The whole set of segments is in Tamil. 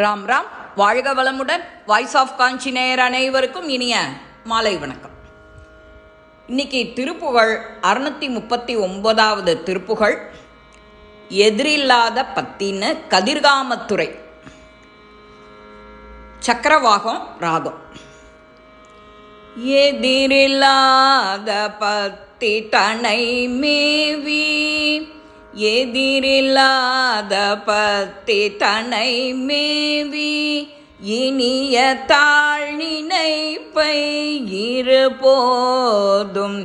ராம் ராம். வாழ்க வளமுடன். வாய்ஸ் ஆஃப் காஞ்சி நேயர் அனைவருக்கும் இனிய மாலை வணக்கம். இன்னைக்கு திருப்புகழ் 639வது திருப்புகழ். எதிரில்லாத பத்தின்னு கதிர்காமத்துறை, சக்கரவாகம் ராகம். எதிரில்லாத பத்தி தனை மேவி, எதிரில்லாத பத்தி தனை மேவி, இனிய தாழ் நினைப்பை இருபோதும்,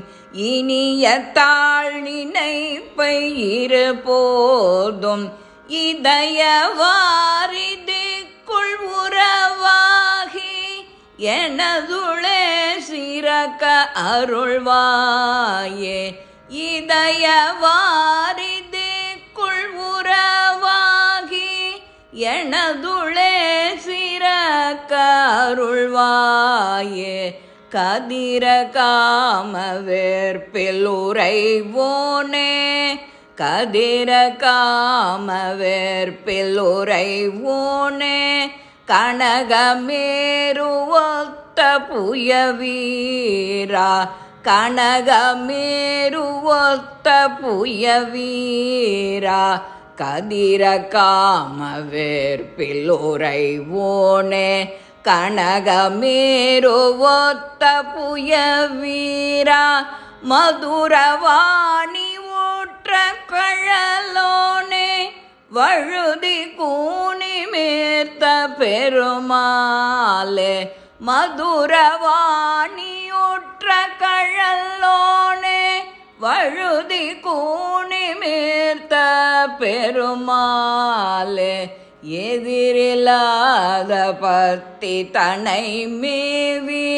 இனிய தாழ் நினைப்பை இருபோதும், இதயவாரிதிக்குள் உறவாகி எனதுளே சிறக்க அருள்வாயே. இதயவாரிதிக்குள் உறவாகி எனதுளே சிறக்க அருள்வாயே. கதிர காம வேற்பில் உறைவோனே, கதிர காம வேற்பில் உறைவோனே, கனகமேரு ஒத்த புயவீரா, கனகமேரு ஒத்த புயவீரா, கதிர காம வேற்பில் உறைவோனே, கனகமேரு ஒத்த புயவீரா, மதுரவாணி ஊற்ற கழலோனே, வழுதி கூனி மேத்த பெருமாளே, மதுரவாணியுற்ற கழலோனே, வழுதி கூனி மேத்த பெருமாளே. எதிரில்லாத பத்தி தனை மேவி,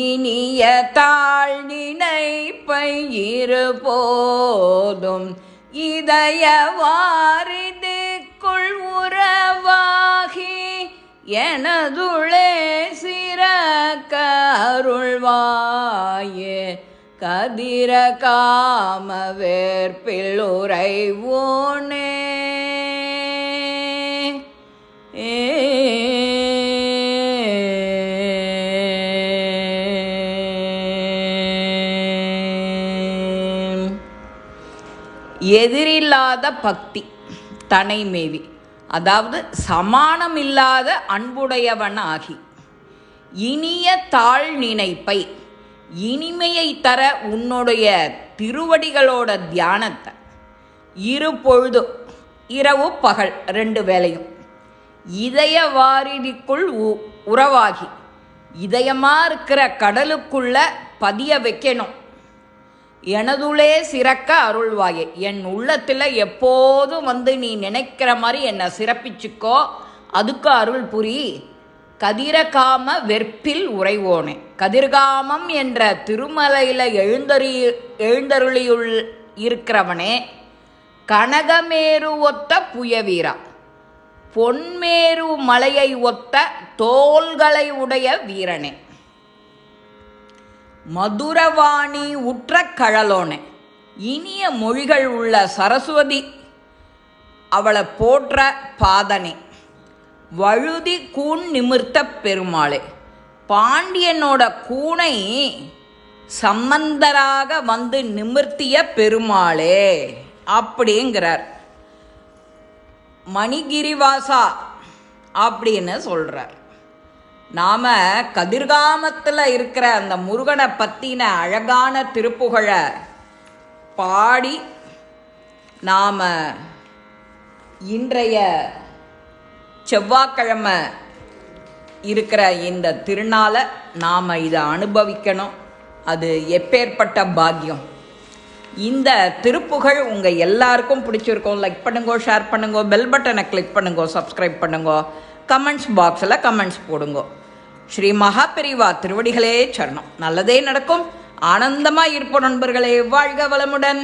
இனிய தாழ் நினைப்பை இருபோதும், இதயவாரிதிக்குள் உறவாகி எனதுளே சிறக்க அருள்வாயே. கதிர காம வேற்பில் உறைவோனே. எதிரில்லாத பக்தி தனை மேவி, அதாவது சமானமில்லாத அன்புடையவனாகி, இனிய தாழ் நினைப்பை, இனிமையை தர உன்னுடைய திருவடிகளோட தியானத்தை இருபொழுது, இரவு பகல் 2 வேளையும் இதய வாரிதிக்குள் உறவாகி, இதயமாக இருக்கிற கடலுக்குள்ள பதிய வைக்கணும். எனதுளே சிறக்க அருள்வாயே. என் உள்ளத்தில் எப்போதும் நீ நினைக்கிற மாதிரி என்னை சிறப்பிச்சுக்கோ, அதுக்கு அருள் புரி. கதிரகாம வெற்பில் உறைவோனே, கதிர்காமம் என்ற திருமலையில் எழுந்தருளியுள் இருக்கிறவனே, கனகமேரு ஒத்த புயவீரா, பொன்மேரு மலையை ஒத்த தோள்களை உடைய வீரனே, மதுரவாணி உற்ற கழலோனே, இனிய மொழிகள் உள்ள சரஸ்வதி அவளை போற்ற பாதனே, வழுதி கூன் நிமிர்த்த பெருமாளே, பாண்டியனோட கூனை சம்பந்தராக நிமிர்த்திய பெருமாளே அப்படிங்கிறார். மணிகிரிவாசா அப்படின்னு சொல்கிறார். நாம் கதிர்காமத்தில் இருக்கிற அந்த முருகனை பற்றின அழகான திருப்புகழை பாடி நாம் இன்றைய செவ்வாய்க்கிழமை இருக்கிற இந்த திருநாளை நாம் இதை அனுபவிக்கணும். அது எப்பேற்பட்ட பாக்கியம். இந்த திருப்புகழ் உங்கள் எல்லாருக்கும் பிடிச்சிருக்கோம். லைக் பண்ணுங்கோ, ஷேர் பண்ணுங்கோ, பெல் பட்டனை கிளிக் பண்ணுங்கோ, சப்ஸ்கிரைப் பண்ணுங்கோ, கமெண்ட்ஸ் பாக்ஸில் கமெண்ட்ஸ் போடுங்கோ. ஸ்ரீ மகாபெரிவா திருவடிகளே சரணம். நல்லதே நடக்கும். ஆனந்தமாக இருப்போம் நண்பர்களே. வாழ்க வளமுடன்.